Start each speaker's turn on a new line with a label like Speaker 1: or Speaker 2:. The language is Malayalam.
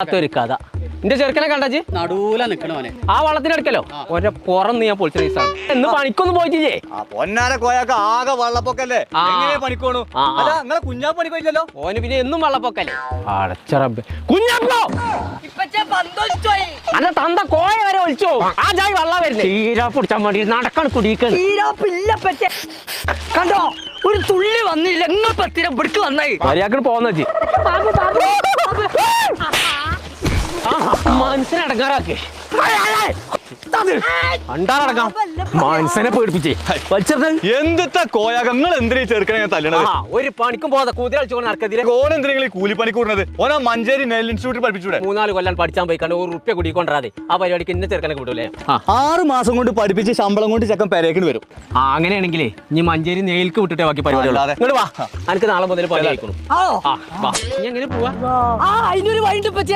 Speaker 1: ഒരു കഥ എന്റെ ചെറുക്കനെ കണ്ടാച്ച്
Speaker 2: നടൂല നിക്കണോനെ
Speaker 1: ആ വള്ളത്തിനടുക്കലോ ഒരെ പുറം ഞാൻ പൊളിച്ച റീസാണ് എന്ന് പണിക്കൊന്നും പോയിട്ടില്ലേ
Speaker 3: പൊന്നാര കോയാക്ക ആകെ വള്ളപ്പൊക്കല്ലേ എങ്ങനെ പണിക്കോണു അല്ല നിങ്ങളെ കുഞ്ഞാ പണിക്കോയില്ലല്ലോ
Speaker 1: ഓന് പിന്നെ എന്നും വള്ളപ്പൊക്കല്ലേ അടച്ചറബ് കുഞ്ഞപ്പോ അല്ല തന്ത കോയ വരെ ഒളിച്ചോ ആ ജായി വള്ളം വരുന്നേ തീരാ പൊടിച്ചാൻ വേണ്ടി നടക്കണം കുടിക്കണം
Speaker 4: കണ്ടോ ഒരു തുള്ളി വന്നില്ല നിങ്ങൾ പത്തിരം പിടിക്ക് വന്നായി
Speaker 1: മര്യാദക്ക് പോന്ന മനസ്സിനടങ്ങാറാക്കേ അണ്ടാറടങ്ങാം മനസ്സിനെ പേടിപ്പിച്ചേ
Speaker 3: എന്തിട്ടാ കോയാക്ക നിങ്ങൾ എന്തിനാ ചെറുക്കനെ തല്ലണത്
Speaker 1: ഒരു പണിക്കും പോകാതെ കുതിര കളിച്ചോണ്ട് നടക്കത്തില്ല
Speaker 3: ഓൻ എന്തിനാ കൂലിപ്പണി കൂടുന്നത് ഓനാ മഞ്ചേരി നെൽ ഇൻസ്റ്റിറ്റ്യൂട്ടിൽ പഠിപ്പിച്ചൂടെ
Speaker 1: 3-4 കൊല്ലം പഠിച്ചാൻ പോയി കണ്ട് ₹1 കുടിക്കൊണ്ടാതെ ആ പരിപാടിക്ക് ഇന്ന ചെറുക്കനെ വിടൂലേ
Speaker 3: 6 മാസം കൊണ്ട് പഠിപ്പിച്ച് ശമ്പളം കൊണ്ട് ചെക്കൻ പെരേക്കിന് വരും
Speaker 1: അങ്ങനെയാണെങ്കിലേ നീ മഞ്ചേരി നെയിൽക്ക് വിട്ടിട്ടേ ബാക്കി പരിപാടി
Speaker 3: അല്ലാതെ.
Speaker 1: ഇങ്ങോട്ട് വാ എനിക്ക് നാളെ മുതൽ പണി ആയിക്കോളും
Speaker 4: ആണോ
Speaker 1: നീ എങ്ങനെ പോവാ
Speaker 4: അതിനൊരു വഴിണ്ട്